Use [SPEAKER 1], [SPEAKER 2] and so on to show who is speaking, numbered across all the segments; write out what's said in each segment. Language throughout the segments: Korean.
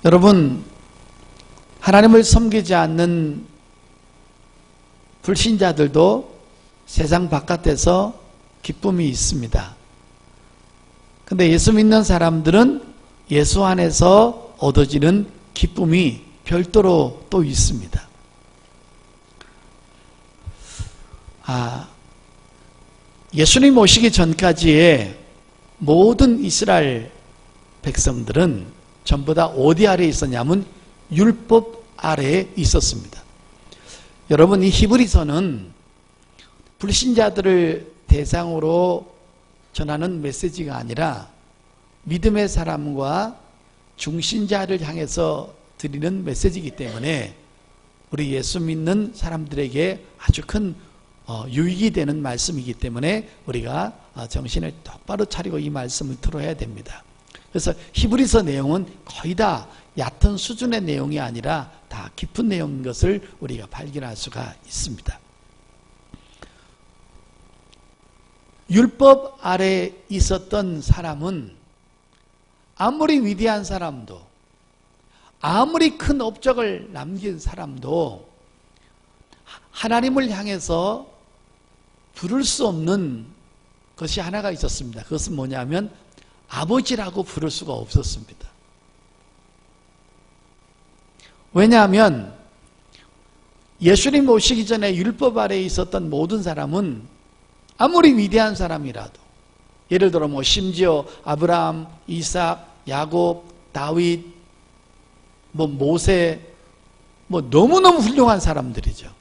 [SPEAKER 1] 여러분, 하나님을 섬기지 않는 불신자들도 세상 바깥에서 기쁨이 있습니다. 근데 예수 믿는 사람들은 예수 안에서 얻어지는 기쁨이 별도로 또 있습니다. 예수님 오시기 전까지의 모든 이스라엘 백성들은 전부 다 어디 아래에 있었냐면 율법 아래에 있었습니다. 여러분, 이 히브리서는 불신자들을 대상으로 전하는 메시지가 아니라 믿음의 사람과 중신자를 향해서 드리는 메시지이기 때문에 우리 예수 믿는 사람들에게 아주 큰 유익이 되는 말씀이기 때문에 우리가 정신을 똑바로 차리고 이 말씀을 들어야 됩니다. 그래서 히브리서 내용은 거의 다 얕은 수준의 내용이 아니라 다 깊은 내용인 것을 우리가 발견할 수가 있습니다. 율법 아래 있었던 사람은 아무리 위대한 사람도, 아무리 큰 업적을 남긴 사람도 하나님을 향해서 부를 수 없는 것이 하나가 있었습니다. 그것은 뭐냐면 아버지라고 부를 수가 없었습니다. 왜냐하면 예수님 오시기 전에 율법 아래에 있었던 모든 사람은 아무리 위대한 사람이라도, 예를 들어 심지어 아브라함, 이삭, 야곱, 다윗, 모세, 너무너무 훌륭한 사람들이죠.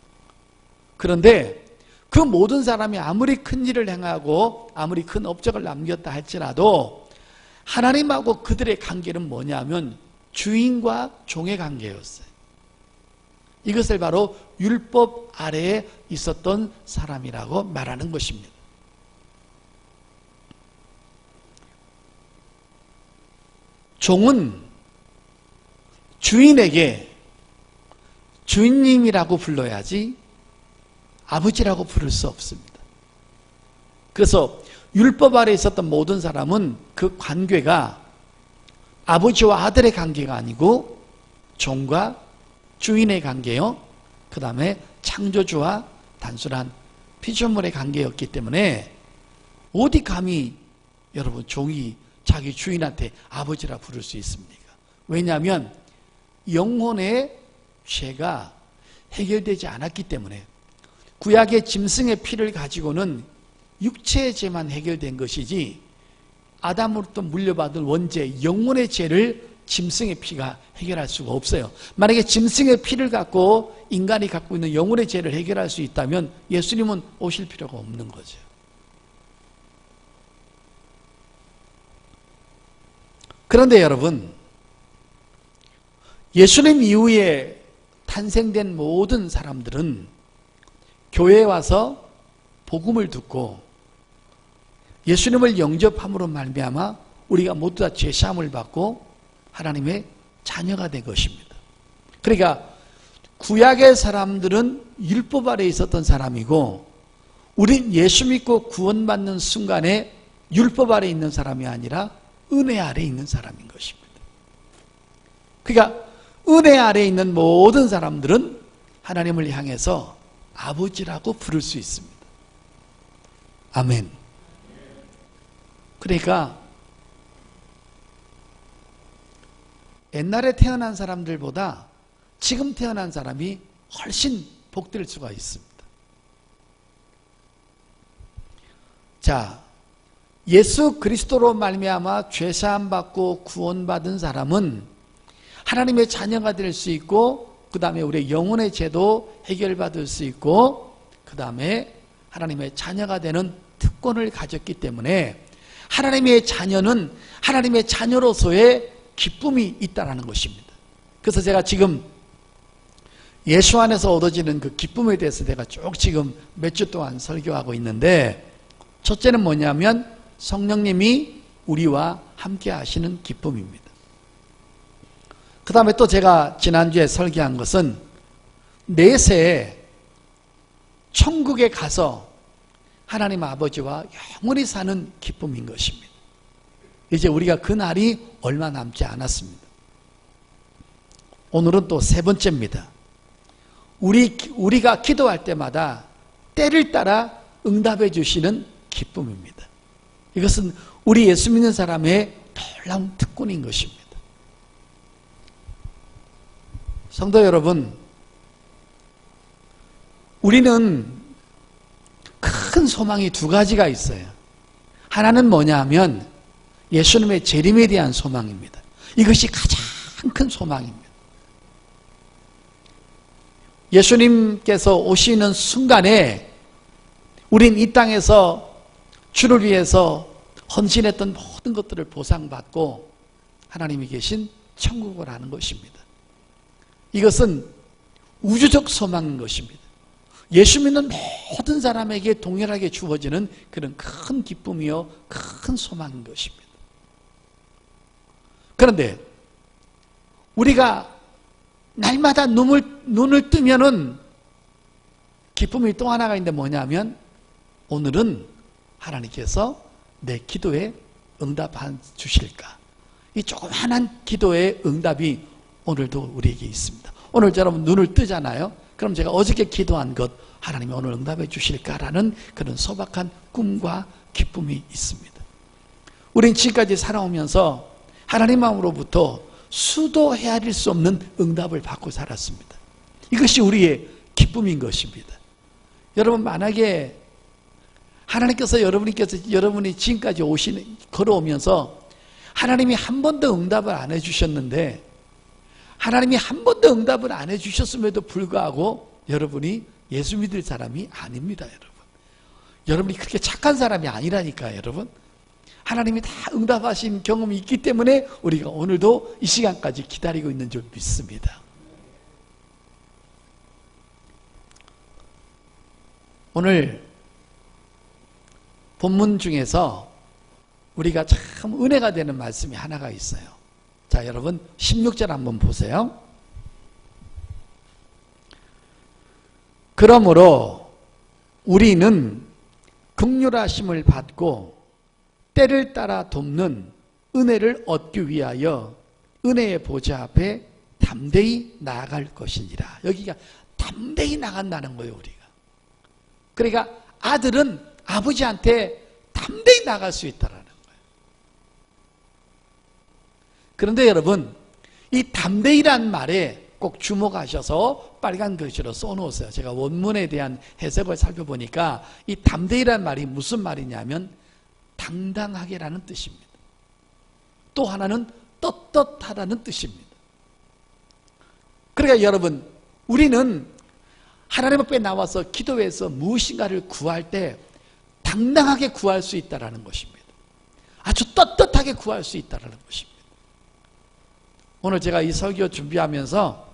[SPEAKER 1] 그런데 그 모든 사람이 아무리 큰 일을 행하고 아무리 큰 업적을 남겼다 할지라도 하나님하고 그들의 관계는 뭐냐면 주인과 종의 관계였어요. 이것을 바로 율법 아래에 있었던 사람이라고 말하는 것입니다. 종은 주인에게 주인님이라고 불러야지 아버지라고 부를 수 없습니다. 그래서 율법 아래에 있었던 모든 사람은 그 관계가 아버지와 아들의 관계가 아니고 종과 주인의 관계요, 그 다음에 창조주와 단순한 피조물의 관계였기 때문에 어디 감히 여러분 종이 자기 주인한테 아버지라 부를 수 있습니까? 왜냐하면 영혼의 죄가 해결되지 않았기 때문에 구약의 짐승의 피를 가지고는 육체의 죄만 해결된 것이지 아담으로부터 물려받은 원죄, 영혼의 죄를 짐승의 피가 해결할 수가 없어요. 만약에 짐승의 피를 갖고 인간이 갖고 있는 영혼의 죄를 해결할 수 있다면 예수님은 오실 필요가 없는 거죠. 그런데 여러분, 예수님 이후에 탄생된 모든 사람들은 교회에 와서 복음을 듣고 예수님을 영접함으로 말미암아 우리가 모두 다 죄사함을 받고 하나님의 자녀가 된 것입니다. 그러니까 구약의 사람들은 율법 아래에 있었던 사람이고 우린 예수 믿고 구원받는 순간에 율법 아래에 있는 사람이 아니라 은혜 아래에 있는 사람인 것입니다. 그러니까 은혜 아래에 있는 모든 사람들은 하나님을 향해서 아버지라고 부를 수 있습니다. 아멘. 그러니까 옛날에 태어난 사람들보다 지금 태어난 사람이 훨씬 복될 수가 있습니다. 자, 예수 그리스도로 말미암아 죄사함 받고 구원받은 사람은 하나님의 자녀가 될 수 있고 그 다음에 우리의 영혼의 죄도 해결받을 수 있고 그 다음에 하나님의 자녀가 되는 특권을 가졌기 때문에 하나님의 자녀는 하나님의 자녀로서의 기쁨이 있다는 것입니다. 그래서 제가 지금 예수 안에서 얻어지는 그 기쁨에 대해서 제가 쭉 지금 몇 주 동안 설교하고 있는데 첫째는 뭐냐면 성령님이 우리와 함께 하시는 기쁨입니다. 그 다음에 또 제가 지난주에 설교한 것은 내세에 천국에 가서 하나님 아버지와 영원히 사는 기쁨인 것입니다. 이제 우리가 그 날이 얼마 남지 않았습니다. 오늘은 또 세 번째입니다. 우리가 기도할 때마다 때를 따라 응답해 주시는 기쁨입니다. 이것은 우리 예수 믿는 사람의 놀라운 특권인 것입니다. 성도 여러분, 우리는 큰 소망이 두 가지가 있어요. 하나는 뭐냐 하면 예수님의 재림에 대한 소망입니다. 이것이 가장 큰 소망입니다. 예수님께서 오시는 순간에 우린 이 땅에서 주를 위해서 헌신했던 모든 것들을 보상받고 하나님이 계신 천국을 하는 것입니다. 이것은 우주적 소망인 것입니다. 예수 믿는 모든 사람에게 동일하게 주어지는 그런 큰 기쁨이요 큰 소망인 것입니다. 그런데 우리가 날마다 눈을 뜨면은 기쁨이 또 하나가 있는데 뭐냐면 오늘은 하나님께서 내 기도에 응답해 주실까? 이 조그마한 기도의 응답이 오늘도 우리에게 있습니다. 오늘 여러분 눈을 뜨잖아요. 그럼 제가 어저께 기도한 것 하나님이 오늘 응답해 주실까라는 그런 소박한 꿈과 기쁨이 있습니다. 우린 지금까지 살아오면서 하나님 마음으로부터 수도 헤아릴 수 없는 응답을 받고 살았습니다. 이것이 우리의 기쁨인 것입니다. 여러분 만약에 하나님께서 여러분이 지금까지 걸어오면서 하나님이 한 번도 응답을 안 해주셨는데 하나님이 한 번도 응답을 안 해주셨음에도 불구하고 여러분이 예수 믿을 사람이 아닙니다. 여러분이 그렇게 착한 사람이 아니라니까요. 여러분 하나님이 다 응답하신 경험이 있기 때문에 우리가 오늘도 이 시간까지 기다리고 있는 줄 믿습니다. 오늘 본문 중에서 우리가 참 은혜가 되는 말씀이 하나가 있어요. 자, 여러분 16절 한번 보세요. 그러므로 우리는 긍휼하심을 받고 때를 따라 돕는 은혜를 얻기 위하여 은혜의 보좌 앞에 담대히 나아갈 것이니라. 여기가 담대히 나간다는 거예요. 우리가. 그러니까 아들은 아버지한테 담대히 나갈 수 있다라는 거예요. 그런데 여러분 이 담대히란 말에 꼭 주목하셔서 빨간 글씨로 써놓으세요. 제가 원문에 대한 해석을 살펴보니까 이 담대히란 말이 무슨 말이냐면 당당하게라는 뜻입니다. 또 하나는 떳떳하다는 뜻입니다. 그러니까 여러분 우리는 하나님 앞에 나와서 기도해서 무엇인가를 구할 때 당당하게 구할 수 있다는 것입니다. 아주 떳떳하게 구할 수 있다는 것입니다. 오늘 제가 이 설교 준비하면서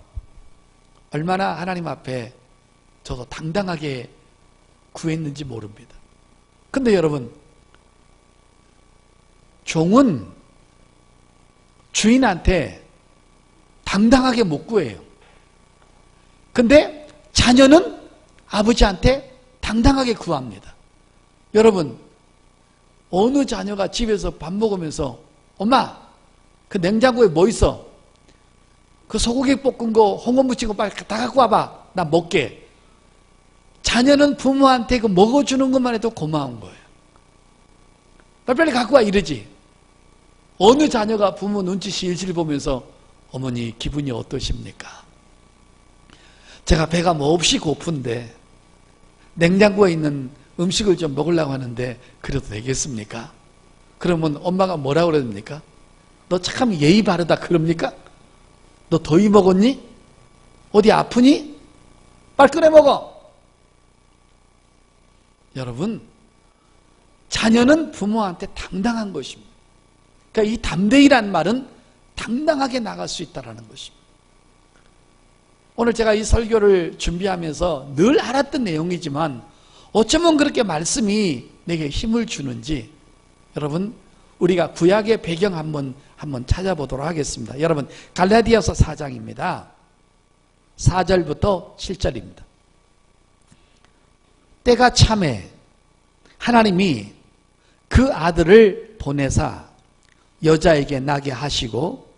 [SPEAKER 1] 얼마나 하나님 앞에 저도 당당하게 구했는지 모릅니다. 근데 여러분 종은 주인한테 당당하게 못 구해요. 근데 자녀는 아버지한테 당당하게 구합니다. 여러분 어느 자녀가 집에서 밥 먹으면서 엄마 그 냉장고에 뭐 있어? 그 소고기 볶은 거 홍어 무친 거 빨리 다 갖고 와봐. 나 먹게. 자녀는 부모한테 그 먹어주는 것만 해도 고마운 거예요. 빨리 갖고 와 이러지. 어느 자녀가 부모 눈치 실실 보면서 어머니 기분이 어떠십니까? 제가 배가 몹시 고픈데 냉장고에 있는 음식을 좀 먹으려고 하는데 그래도 되겠습니까? 그러면 엄마가 뭐라고 그럽니까? 너 참 예의 바르다 그럽니까? 너 더위 먹었니? 어디 아프니? 빨리 끓여 먹어. 여러분 자녀는 부모한테 당당한 것입니다. 그러니까 이 담대히란 말은 당당하게 나갈 수 있다는 것입니다. 오늘 제가 이 설교를 준비하면서 늘 알았던 내용이지만 어쩌면 그렇게 말씀이 내게 힘을 주는지 여러분 우리가 구약의 배경 한번 찾아보도록 하겠습니다. 여러분 갈라디아서 4장입니다. 4절부터 7절입니다. 때가 참에 하나님이 그 아들을 보내사 여자에게 나게 하시고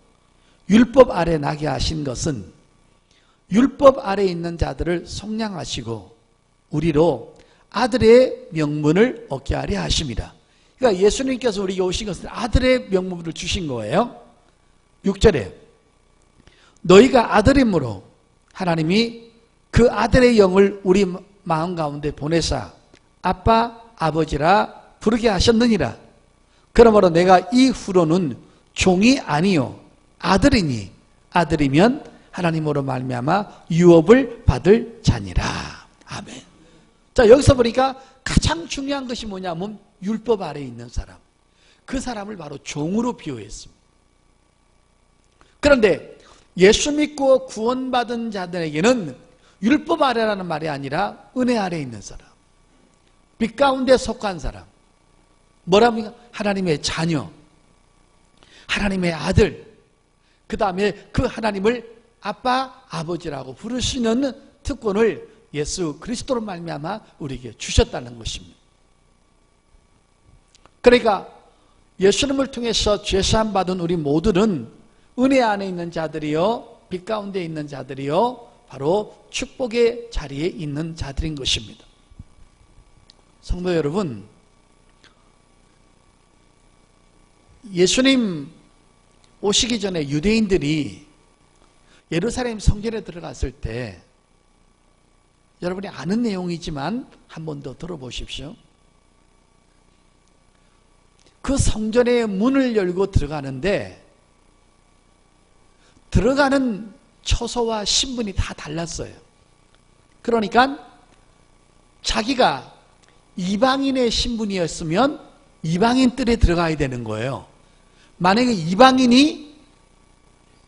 [SPEAKER 1] 율법 아래 나게 하신 것은 율법 아래 있는 자들을 속량하시고 우리로 아들의 명분을 얻게 하려 하심이라. 그러니까 예수님께서 우리에게 오신 것은 아들의 명분을 주신 거예요. 6절에 너희가 아들이므로 하나님이 그 아들의 영을 우리 마음 가운데 보내사 아빠 아버지라 부르게 하셨느니라. 그러므로 내가 이후로는 종이 아니요 아들이니 아들이면 하나님으로 말미암아 유업을 받을 자니라. 아멘. 자, 여기서 보니까 가장 중요한 것이 뭐냐면 율법 아래에 있는 사람, 그 사람을 바로 종으로 비유했습니다. 그런데 예수 믿고 구원받은 자들에게는 율법 아래라는 말이 아니라 은혜 아래에 있는 사람, 빛 가운데 속한 사람, 뭐랍니까? 하나님의 자녀, 하나님의 아들, 그 다음에 그 하나님을 아빠, 아버지라고 부르시는 특권을 예수 그리스도로 말미암아 우리에게 주셨다는 것입니다. 그러니까 예수님을 통해서 죄사함 받은 우리 모두는 은혜 안에 있는 자들이요, 빛 가운데 있는 자들이요, 바로 축복의 자리에 있는 자들인 것입니다. 성도 여러분, 예수님 오시기 전에 유대인들이 예루살렘 성전에 들어갔을 때, 여러분이 아는 내용이지만 한 번 더 들어보십시오. 그 성전의 문을 열고 들어가는데 들어가는 처소와 신분이 다 달랐어요. 그러니까 자기가 이방인의 신분이었으면 이방인 뜰에 들어가야 되는 거예요. 만약에 이방인이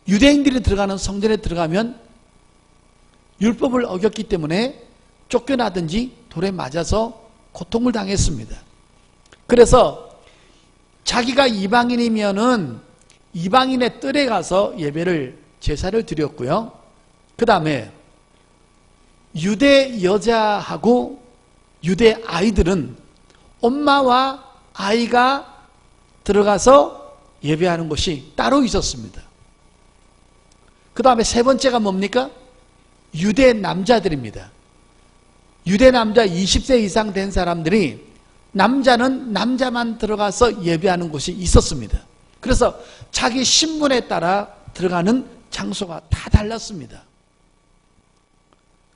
[SPEAKER 1] 유대인들이 들어가는 성전에 들어가면 율법을 어겼기 때문에 쫓겨나든지 돌에 맞아서 고통을 당했습니다. 그래서 자기가 이방인이면은 이방인의 뜰에 가서 예배를, 제사를 드렸고요. 그 다음에 유대 여자하고 유대 아이들은 엄마와 아이가 들어가서 예배하는 곳이 따로 있었습니다. 그 다음에 세 번째가 뭡니까? 유대 남자들입니다. 유대 남자 20세 이상 된 사람들이 남자는 남자만 들어가서 예배하는 곳이 있었습니다. 그래서 자기 신분에 따라 들어가는 장소가 다 달랐습니다.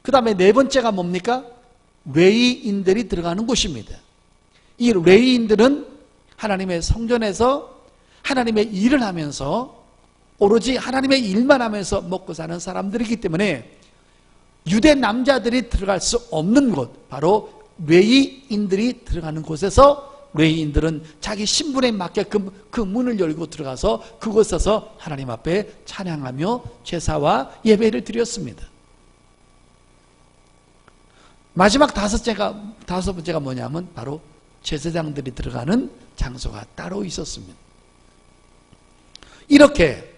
[SPEAKER 1] 그 다음에 네 번째가 뭡니까? 레위인들이 들어가는 곳입니다. 이 레위인들은 하나님의 성전에서 하나님의 일을 하면서 오로지 하나님의 일만 하면서 먹고 사는 사람들이기 때문에 유대 남자들이 들어갈 수 없는 곳, 바로 레위인들이 들어가는 곳에서 레위인들은 자기 신분에 맞게끔 그 문을 열고 들어가서 그곳에서 하나님 앞에 찬양하며 제사와 예배를 드렸습니다. 마지막 다섯 번째가 뭐냐면 바로 제사장들이 들어가는 장소가 따로 있었습니다. 이렇게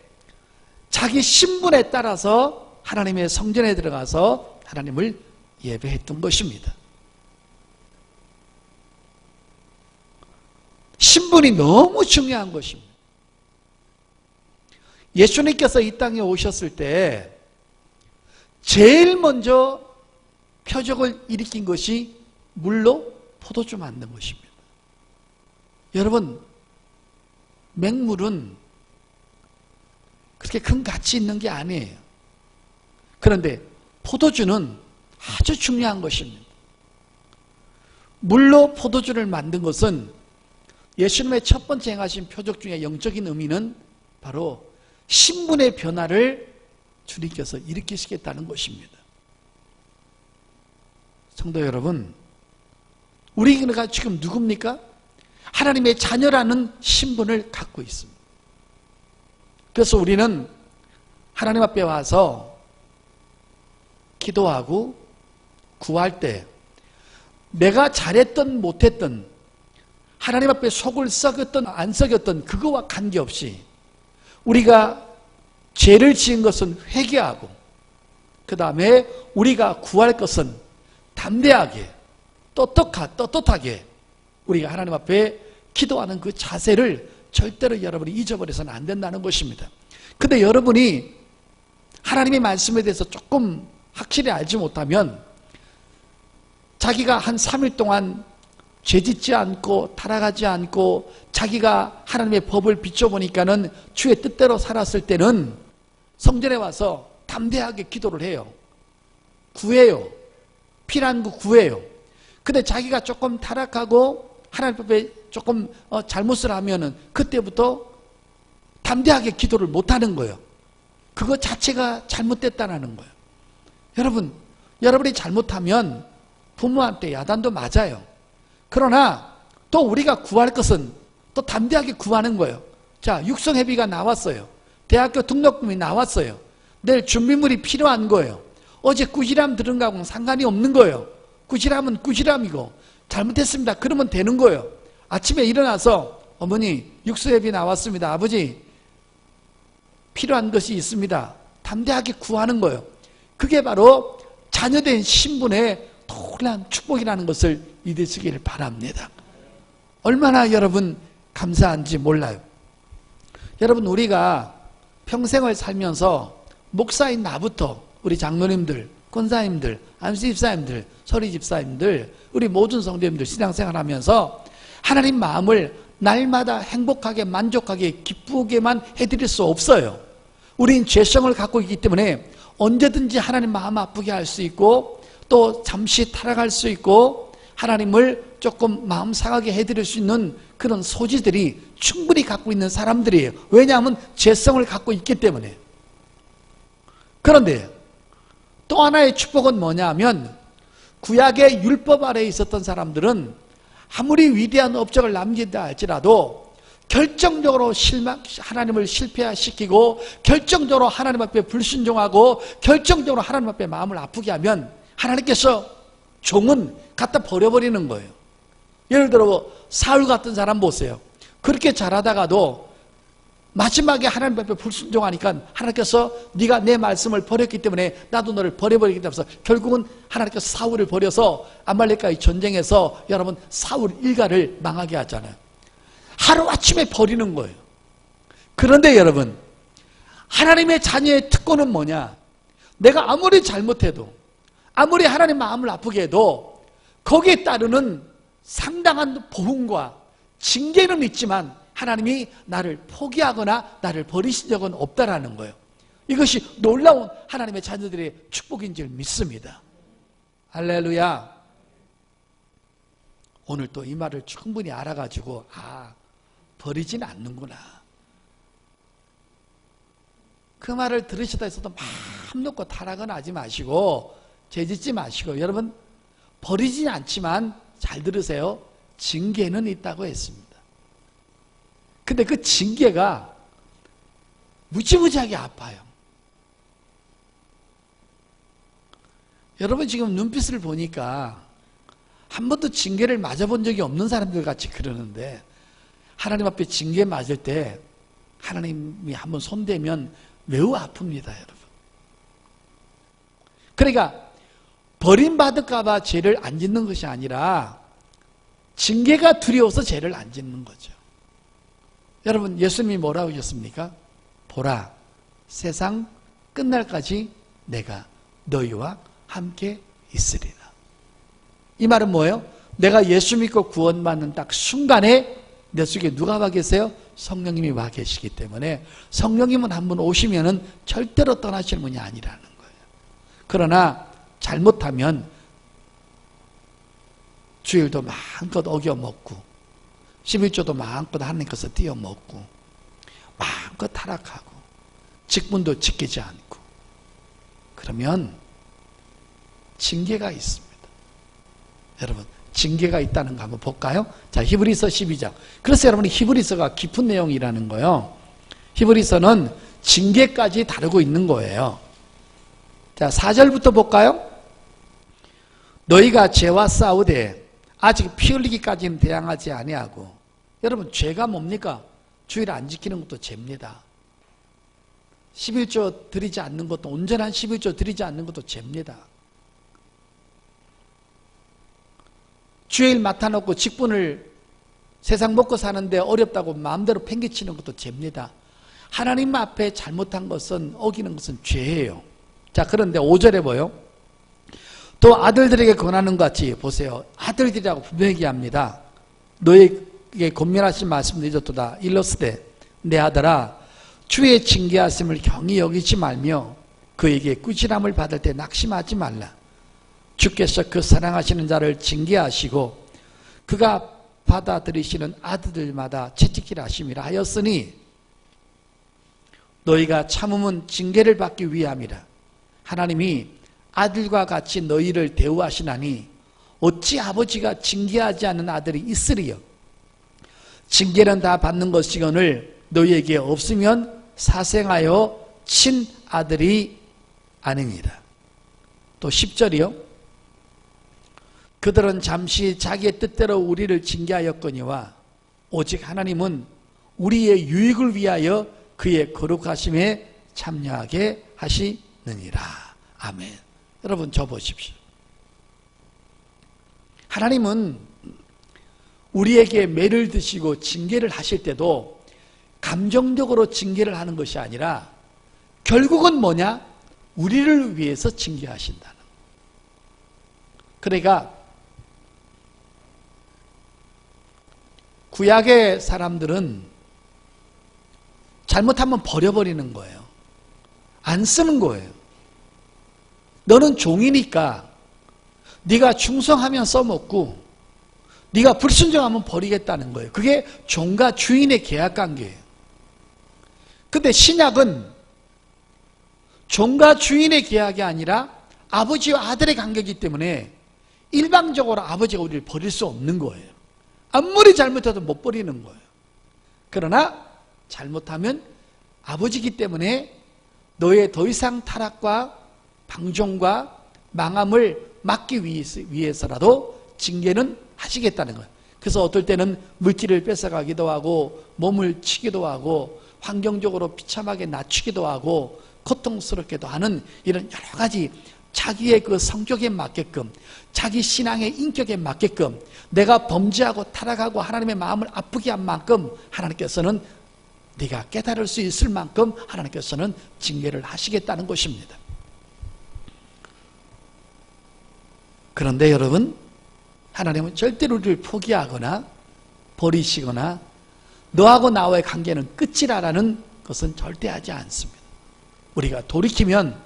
[SPEAKER 1] 자기 신분에 따라서 하나님의 성전에 들어가서 하나님을 예배했던 것입니다. 신분이 너무 중요한 것입니다. 예수님께서 이 땅에 오셨을 때 제일 먼저 표적을 일으킨 것이 물로 포도주 만든 것입니다. 여러분, 맹물은 그렇게 큰 가치 있는 게 아니에요. 그런데 포도주는 아주 중요한 것입니다. 물로 포도주를 만든 것은 예수님의 첫 번째 행하신 표적 중에 영적인 의미는 바로 신분의 변화를 주님께서 일으키시겠다는 것입니다. 성도 여러분, 우리가 지금 누굽니까? 하나님의 자녀라는 신분을 갖고 있습니다. 그래서 우리는 하나님 앞에 와서 기도하고 구할 때 내가 잘했던 못했던, 하나님 앞에 속을 썩였던 안 썩였던 그거와 관계없이 우리가 죄를 지은 것은 회개하고, 그 다음에 우리가 구할 것은 담대하게 떳떳하게 우리가 하나님 앞에 기도하는 그 자세를 절대로 여러분이 잊어버려서는 안 된다는 것입니다. 근데 여러분이 하나님의 말씀에 대해서 조금 확실히 알지 못하면 자기가 한 3일 동안 죄짓지 않고 타락하지 않고 자기가 하나님의 법을 비춰보니까는 주의 뜻대로 살았을 때는 성전에 와서 담대하게 기도를 해요. 구해요. 필요한 거 구해요. 근데 자기가 조금 타락하고 하나님 법에 조금 잘못을 하면은 그때부터 담대하게 기도를 못하는 거예요. 그거 자체가 잘못됐다는 거예요. 여러분이 잘못하면 부모한테 야단도 맞아요. 그러나 또 우리가 구할 것은 또 담대하게 구하는 거예요. 자, 육성회비가 나왔어요. 대학교 등록금이 나왔어요. 내일 준비물이 필요한 거예요. 어제 꾸지람 들은 거하고는 상관이 없는 거예요. 꾸지람은 꾸지람이고 잘못했습니다. 그러면 되는 거예요. 아침에 일어나서 어머니 육성회비 나왔습니다. 아버지 필요한 것이 있습니다. 담대하게 구하는 거예요. 그게 바로 자녀된 신분의 놀라운 축복이라는 것을 믿으시길 바랍니다. 얼마나 여러분 감사한지 몰라요. 여러분, 우리가 평생을 살면서 목사인 나부터 우리 장로님들, 권사님들, 안수집사님들, 서리집사님들, 우리 모든 성도님들 신앙생활하면서 하나님 마음을 날마다 행복하게 만족하게 기쁘게만 해드릴 수 없어요. 우린 죄성을 갖고 있기 때문에 언제든지 하나님 마음 아프게 할 수 있고 또 잠시 타락할 수 있고 하나님을 조금 마음 상하게 해드릴 수 있는 그런 소지들이 충분히 갖고 있는 사람들이에요. 왜냐하면 죄성을 갖고 있기 때문에. 그런데 또 하나의 축복은 뭐냐면 구약의 율법 아래에 있었던 사람들은 아무리 위대한 업적을 남긴다 할지라도 결정적으로 하나님을 실패시키고 결정적으로 하나님 앞에 불순종하고 결정적으로 하나님 앞에 마음을 아프게 하면 하나님께서 종은 갖다 버려버리는 거예요. 예를 들어 사울 같은 사람 보세요. 그렇게 잘하다가도 마지막에 하나님 앞에 불순종하니까 하나님께서 네가 내 말씀을 버렸기 때문에 나도 너를 버려버리기 때문에 결국은 하나님께서 사울을 버려서 아말렉과의 전쟁에서 여러분 사울 일가를 망하게 하잖아요. 하루아침에 버리는 거예요. 그런데 여러분, 하나님의 자녀의 특권은 뭐냐? 내가 아무리 잘못해도 아무리 하나님 마음을 아프게 해도 거기에 따르는 상당한 보응과 징계는 있지만 하나님이 나를 포기하거나 나를 버리신 적은 없다라는 거예요. 이것이 놀라운 하나님의 자녀들의 축복인 줄 믿습니다. 할렐루야. 오늘 또 이 말을 충분히 알아가지고 버리진 않는구나. 그 말을 들으시다 해서도 마음 놓고 타락은 하지 마시고 죄짓지 마시고 여러분 버리진 않지만 잘 들으세요. 징계는 있다고 했습니다. 근데 그 징계가 무지무지하게 아파요. 여러분 지금 눈빛을 보니까 한 번도 징계를 맞아본 적이 없는 사람들 같이 그러는데 하나님 앞에 징계 맞을 때 하나님이 한번 손대면 매우 아픕니다, 여러분. 그러니까 버림받을까 봐 죄를 안 짓는 것이 아니라 징계가 두려워서 죄를 안 짓는 거죠. 여러분, 예수님이 뭐라고 하셨습니까? 보라, 세상 끝날까지 내가 너희와 함께 있으리라. 이 말은 뭐예요? 내가 예수 믿고 구원받는 딱 순간에 내 속에 누가 와 계세요? 성령님이 와 계시기 때문에 성령님은 한번 오시면은 절대로 떠나실 분이 아니라는 거예요. 그러나 잘못하면 주일도 마음껏 어겨먹고 11조도 마음껏 하나님께서 띄어먹고 마음껏 타락하고 직분도 지키지 않고 그러면 징계가 있습니다. 여러분 징계가 있다는 거 한번 볼까요? 자, 히브리서 12장. 그래서 여러분이 히브리서가 깊은 내용이라는 거예요. 히브리서는 징계까지 다루고 있는 거예요. 자, 4절부터 볼까요? 너희가 죄와 싸우되 아직 피 흘리기까지는 대항하지 아니하고. 여러분 죄가 뭡니까? 주일 안 지키는 것도 죄입니다. 11조 드리지 않는 것도, 온전한 11조 드리지 않는 것도 죄입니다. 주일 맡아놓고 직분을 세상 먹고 사는데 어렵다고 마음대로 팽개치는 것도 죄입니다. 하나님 앞에 잘못한 것은, 어기는 것은 죄예요. 자, 그런데 5절에 뭐요? 또 아들들에게 권하는 것 같이, 보세요. 아들들이라고 분명히 합니다. 너에게 권면하신 말씀을 잊었도다. 일러스되 내 아들아, 주의 징계하심을 경히 여기지 말며 그에게 꾸지람을 받을 때 낙심하지 말라. 주께서 그 사랑하시는 자를 징계하시고 그가 받아들이시는 아들들마다 채찍질 하심이라 하였으니 너희가 참음은 징계를 받기 위함이라. 하나님이 아들과 같이 너희를 대우하시나니 어찌 아버지가 징계하지 않는 아들이 있으리요. 징계는 다 받는 것이거늘 너희에게 없으면 사생하여 친아들이 아니니라. 또 10절이요. 그들은 잠시 자기의 뜻대로 우리를 징계하였거니와 오직 하나님은 우리의 유익을 위하여 그의 거룩하심에 참여하게 하시느니라. 아멘. 여러분, 저 보십시오. 하나님은 우리에게 매를 드시고 징계를 하실 때도 감정적으로 징계를 하는 것이 아니라 결국은 뭐냐? 우리를 위해서 징계하신다는. 그러니까 구약의 사람들은 잘못하면 버려버리는 거예요. 안 쓰는 거예요. 너는 종이니까 네가 충성하면 써먹고 네가 불순종하면 버리겠다는 거예요. 그게 종과 주인의 계약관계예요. 근데 신약은 종과 주인의 계약이 아니라 아버지와 아들의 관계이기 때문에 일방적으로 아버지가 우리를 버릴 수 없는 거예요. 아무리 잘못해도 못 버리는 거예요. 그러나 잘못하면 아버지이기 때문에 너의 더 이상 타락과 방종과 망함을 막기 위해서라도 징계는 하시겠다는 거예요. 그래서 어떨 때는 물질을 뺏어가기도 하고 몸을 치기도 하고 환경적으로 비참하게 낮추기도 하고 고통스럽게도 하는 이런 여러 가지 자기의 그 성격에 맞게끔 자기 신앙의 인격에 맞게끔 내가 범죄하고 타락하고 하나님의 마음을 아프게 한 만큼 하나님께서는 네가 깨달을 수 있을 만큼 하나님께서는 징계를 하시겠다는 것입니다. 그런데 여러분, 하나님은 절대로 우리를 포기하거나 버리시거나 너하고 나와의 관계는 끝이라는 것은 절대 하지 않습니다. 우리가 돌이키면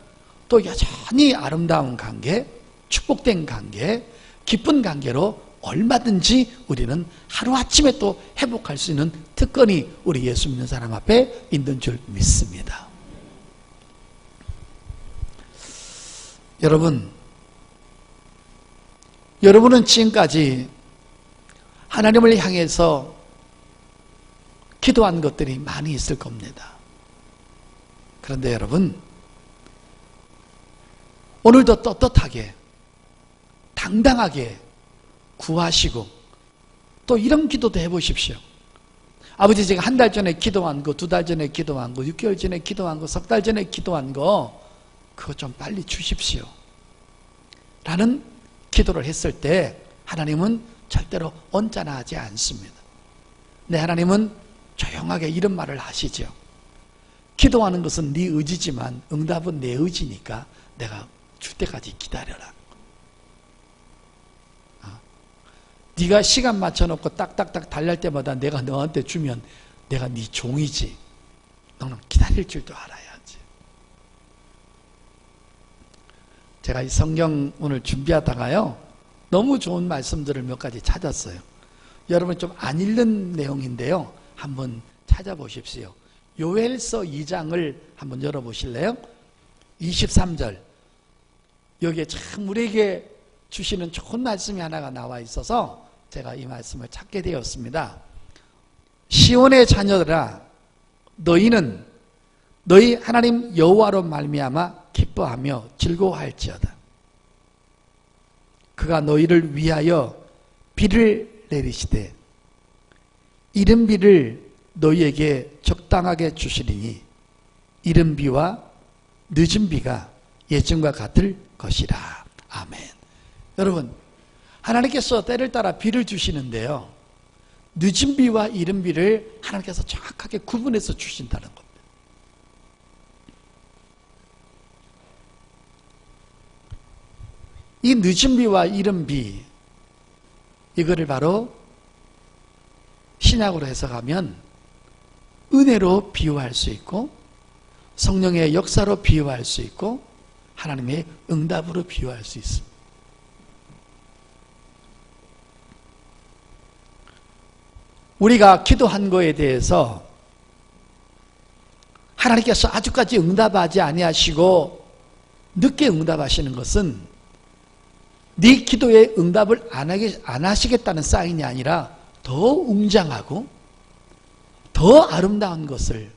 [SPEAKER 1] 또 여전히 아름다운 관계, 축복된 관계, 기쁜 관계로 얼마든지 우리는 하루아침에 또 회복할 수 있는 특권이 우리 예수 믿는 사람 앞에 있는 줄 믿습니다. 여러분은 지금까지 하나님을 향해서 기도한 것들이 많이 있을 겁니다. 그런데 여러분, 오늘도 떳떳하게 당당하게 구하시고 또 이런 기도도 해보십시오. 아버지, 제가 한 달 전에 기도한 거, 2달 전에 기도한 거, 6개월 전에 기도한 거, 3달 전에 기도한 거 그거 좀 빨리 주십시오 라는 기도를 했을 때 하나님은 절대로 언짢아하지 않습니다. 네, 하나님은 조용하게 이런 말을 하시죠. 기도하는 것은 네 의지지만 응답은 내 의지니까 내가 줄 때까지 기다려라. 네가 시간 맞춰놓고 딱딱딱 달릴 때마다 내가 너한테 주면 내가 네 종이지. 너는 기다릴 줄도 알아야지. 제가 이 성경 오늘 준비하다가요, 너무 좋은 말씀들을 몇 가지 찾았어요. 여러분 좀 안 읽는 내용인데요, 한번 찾아보십시오. 요엘서 2장을 한번 열어보실래요? 23절. 여기에 참 우리에게 주시는 좋은 말씀이 하나가 나와 있어서 제가 이 말씀을 찾게 되었습니다. 시온의 자녀들아, 너희는 너희 하나님 여호와로 말미암아 기뻐하며 즐거워할지어다. 그가 너희를 위하여 비를 내리시되 이른 비를 너희에게 적당하게 주시리니 이른 비와 늦은 비가 예전과 같을 것이라. 아멘. 여러분, 하나님께서 때를 따라 비를 주시는데요, 늦은 비와 이른 비를 하나님께서 정확하게 구분해서 주신다는 겁니다. 이 늦은 비와 이른 비, 이거를 바로 신약으로 해석하면 은혜로 비유할 수 있고, 성령의 역사로 비유할 수 있고, 하나님의 응답으로 비유할 수 있습니다. 우리가 기도한 거에 대해서 하나님께서 아직까지 응답하지 아니하시고 늦게 응답하시는 것은 네 기도에 응답을 안 하시겠다는 사인이 아니라 더 웅장하고 더 아름다운 것을,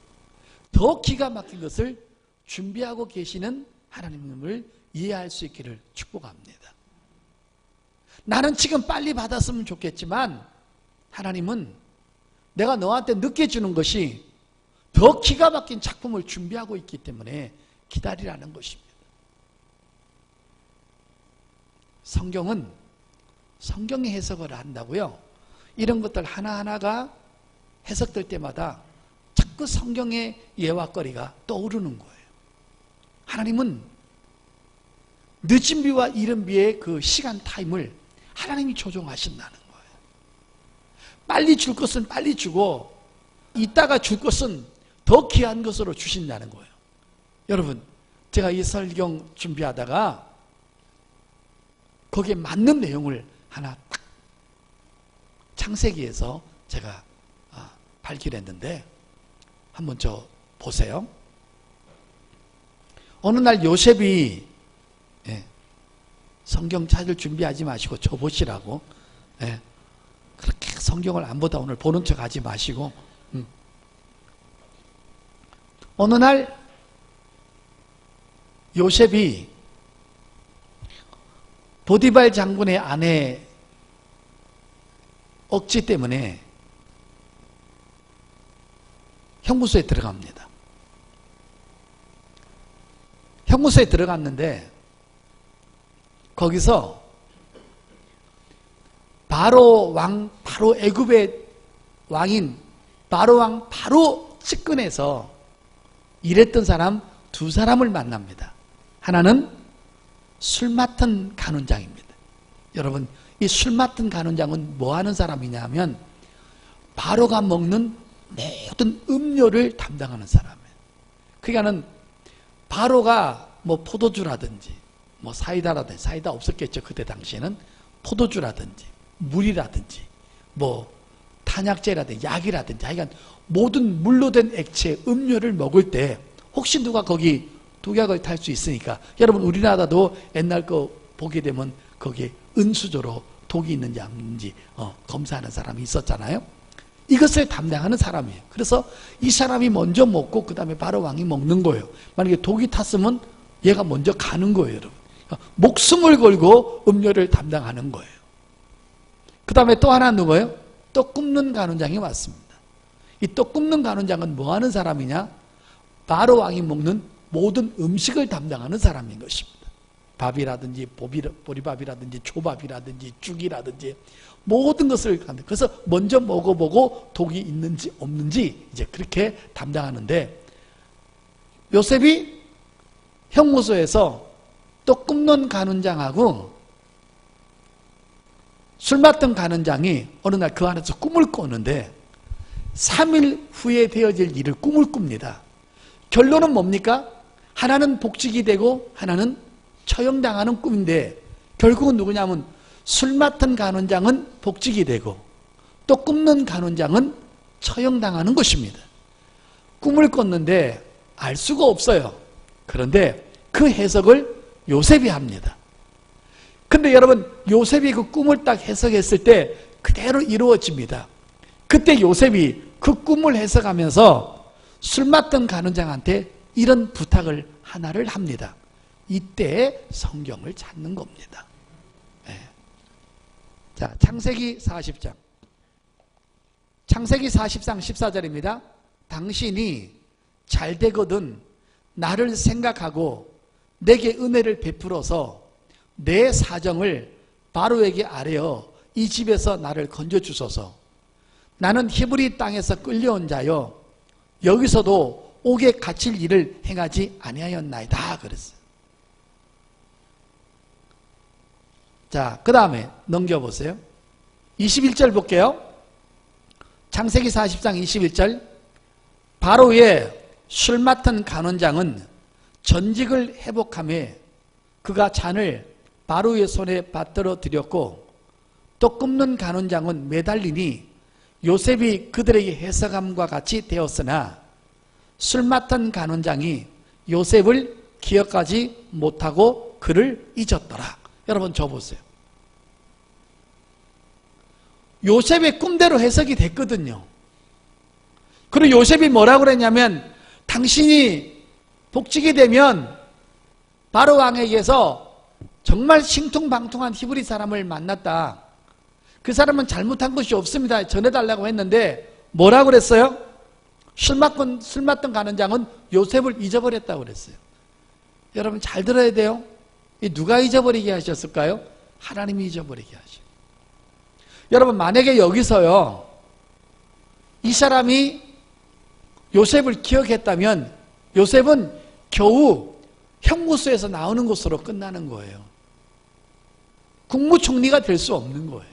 [SPEAKER 1] 더 기가 막힌 것을 준비하고 계시는 하나님을 이해할 수 있기를 축복합니다. 나는 지금 빨리 받았으면 좋겠지만 하나님은 내가 너한테 늦게 주는 것이 더 기가 막힌 작품을 준비하고 있기 때문에 기다리라는 것입니다. 성경은 성경의 해석을 한다고요. 이런 것들 하나하나가 해석될 때마다 자꾸 성경의 예화거리가 떠오르는 거예요. 하나님은 늦은 비와 이른 비의 그 시간 타임을 하나님이 조정하신다는 거예요. 빨리 줄 것은 빨리 주고 이따가 줄 것은 더 귀한 것으로 주신다는 거예요. 여러분, 제가 이 설경 준비하다가 거기에 맞는 내용을 하나 딱 창세기에서 제가 발견했는데 한번 저 보세요. 어느 날 요셉이 성경 찾을 준비하지 마시고 저 보시라고, 그렇게 성경을 안 보다 오늘 보는 척 하지 마시고, 어느 날 요셉이 보디발 장군의 아내 억지 때문에 형무소에 들어갑니다. 형무소에 들어갔는데 거기서 바로 애굽의 왕인 바로 왕 바로 측근에서 일했던 사람 두 사람을 만납니다. 하나는 술 맡은 간원장입니다. 여러분, 이 술 맡은 간원장은 뭐 하는 사람이냐면 바로가 먹는 모든 음료를 담당하는 사람이에요. 그러니까는 바로가 뭐 포도주라든지 뭐 사이다라든지, 사이다 없었겠죠 그때 당시에는, 포도주라든지 물이라든지 뭐 탄약제라든지 약이라든지 하여간 모든 물로 된 액체 음료를 먹을 때 혹시 누가 거기 독약을 탈 수 있으니까, 여러분 우리나라도 옛날 거 보게 되면 거기에 은수저로 독이 있는지 없는지 검사하는 사람이 있었잖아요. 이것을 담당하는 사람이에요. 그래서 이 사람이 먼저 먹고 그 다음에 바로 왕이 먹는 거예요. 만약에 독이 탔으면 얘가 먼저 가는 거예요, 여러분. 목숨을 걸고 음료를 담당하는 거예요. 그 다음에 또 하나 누구예요? 떡 굽는 간원장이 왔습니다. 이 떡 굽는 간원장은 뭐 하는 사람이냐? 바로 왕이 먹는 모든 음식을 담당하는 사람인 것입니다. 밥이라든지 보리밥이라든지 초밥이라든지 죽이라든지 모든 것을, 그래서 먼저 먹어보고 독이 있는지 없는지 이제 그렇게 담당하는데, 요셉이 형무소에서 떡 굽는 간원장하고 술 맡은 간원장이 어느 날 그 안에서 꿈을 꾸는데 3일 후에 되어질 일을 꿈을 꿉니다. 결론은 뭡니까? 하나는 복직이 되고 하나는 처형당하는 꿈인데, 결국은 누구냐면 술 맡은 간원장은 복직이 되고 또 굽는 간원장은 처형당하는 것입니다. 꿈을 꿨는데 알 수가 없어요. 그런데 그 해석을 요셉이 합니다. 근데 여러분, 요셉이 그 꿈을 딱 해석했을 때 그대로 이루어집니다. 그때 요셉이 그 꿈을 해석하면서 술 맡은 간원장한테 이런 부탁을 하나를 합니다. 이때 성경을 찾는 겁니다. 자, 창세기 40장. 창세기 40장 14절입니다. 당신이 잘 되거든 나를 생각하고 내게 은혜를 베풀어서 내 사정을 바로에게 아뢰어 이 집에서 나를 건져주소서. 나는 히브리 땅에서 끌려온 자여 여기서도 옥에 갇힐 일을 행하지 아니하였나이다 그랬어요. 자, 그 다음에 넘겨보세요. 21절 볼게요. 창세기 40장 21절. 바로의 술 맡은 간원장은 전직을 회복하며 그가 잔을 바로의 손에 받들어 드렸고 떡 굽는 간원장은 매달리니 요셉이 그들에게 해석함과 같이 되었으나 술 맡은 간원장이 요셉을 기억하지 못하고 그를 잊었더라. 여러분 저 보세요. 요셉의 꿈대로 해석이 됐거든요. 그리고 요셉이 뭐라고 그랬냐면 당신이 복직이 되면 바로 왕에게서 정말 신통방통한 히브리 사람을 만났다. 그 사람은 잘못한 것이 없습니다. 전해달라고 했는데 뭐라고 그랬어요? 술 맡던 간원장은 요셉을 잊어버렸다고 그랬어요. 여러분 잘 들어야 돼요. 이 누가 잊어버리게 하셨을까요? 하나님이 잊어버리게 하셔요. 여러분 만약에 여기서요 이 사람이 요셉을 기억했다면 요셉은 겨우 형무소에서 나오는 것으로 끝나는 거예요. 국무총리가 될 수 없는 거예요.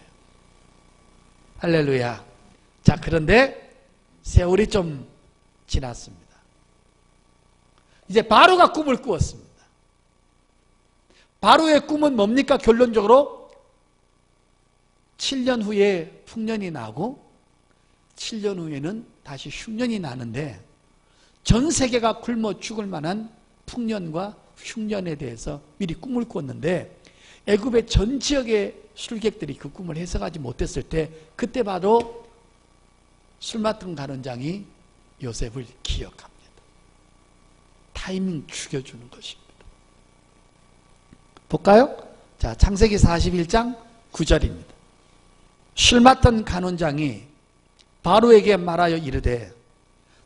[SPEAKER 1] 할렐루야. 자, 그런데 세월이 좀 지났습니다. 이제 바로가 꿈을 꾸었습니다. 바로의 꿈은 뭡니까? 결론적으로 7년 후에 풍년이 나고 7년 후에는 다시 흉년이 나는데 전 세계가 굶어 죽을 만한 풍년과 흉년에 대해서 미리 꿈을 꾸었는데 애굽의 전 지역의 술객들이 그 꿈을 해석하지 못했을 때 그때 바로 술 맡은 간원장이 요셉을 기억합니다. 타이밍 죽여주는 것입니다. 볼까요? 자, 창세기 41장 9절입니다. 술 맡은 간원장이 바로에게 말하여 이르되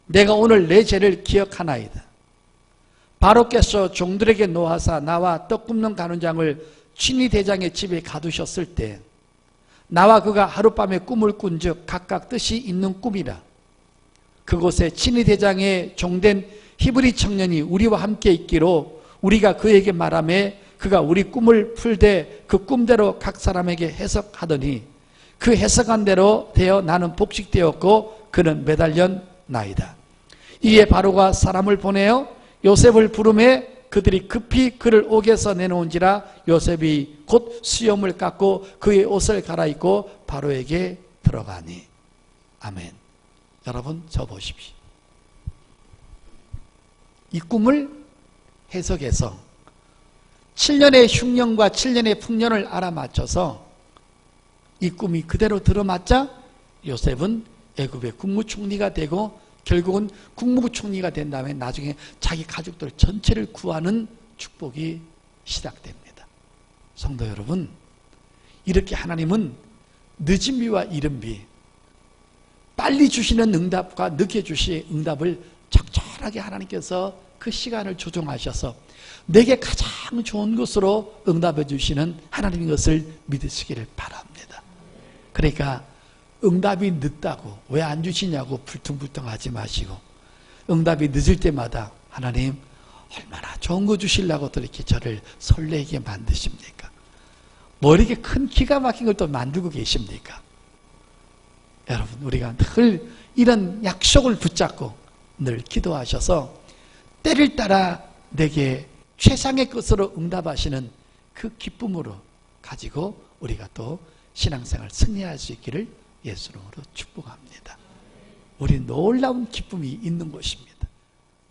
[SPEAKER 1] 내가 오늘 내 죄를 기억하나이다. 바로께서 종들에게 노하사 나와 떡 굽는 간원장을 친위 대장의 집에 가두셨을 때 나와 그가 하룻밤에 꿈을 꾼즉 각각 뜻이 있는 꿈이라. 그곳에 친위 대장의 종된 히브리 청년이 우리와 함께 있기로 우리가 그에게 말하매 그가 우리 꿈을 풀되 그 꿈대로 각 사람에게 해석하더니 그 해석한 대로 되어 나는 복직되었고 그는 매달렸나이다. 이에 바로가 사람을 보내어 요셉을 부르매 그들이 급히 그를 옥에서 내놓은지라 요셉이 곧 수염을 깎고 그의 옷을 갈아입고 바로에게 들어가니. 아멘. 여러분 저 보십시오. 이 꿈을 해석해서 7년의 흉년과 7년의 풍년을 알아맞혀서 이 꿈이 그대로 들어맞자 요셉은 애굽의 국무총리가 되고 결국은 국무총리가 된 다음에 나중에 자기 가족들 전체를 구하는 축복이 시작됩니다. 성도 여러분, 이렇게 하나님은 늦은 비와 이른 비, 빨리 주시는 응답과 늦게 주시는 응답을 적절하게 하나님께서 그 시간을 조정하셔서 내게 가장 좋은 것으로 응답해 주시는 하나님인 것을 믿으시기를 바랍니다. 그러니까 응답이 늦다고 왜 안 주시냐고 불퉁불퉁하지 마시고 응답이 늦을 때마다 하나님 얼마나 좋은 거 주시려고 또 이렇게 저를 설레게 만드십니까? 뭐 이렇게 큰 기가 막힌 걸 또 만들고 계십니까? 여러분 우리가 늘 이런 약속을 붙잡고 늘 기도하셔서 때를 따라 내게 최상의 것으로 응답하시는 그 기쁨으로 가지고 우리가 또 신앙생활 승리할 수 있기를 예수님으로 축복합니다. 우리 놀라운 기쁨이 있는 것입니다.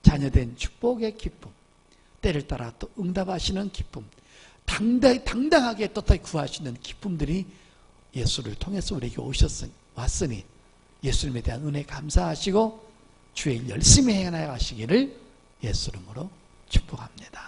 [SPEAKER 1] 자녀된 축복의 기쁨, 때를 따라 또 응답하시는 기쁨, 당당하게 또 구하시는 기쁨들이 예수를 통해서 우리에게 왔으니 예수님에 대한 은혜 감사하시고 주의 일 열심히 행하시기를 예수 이름으로 축복합니다.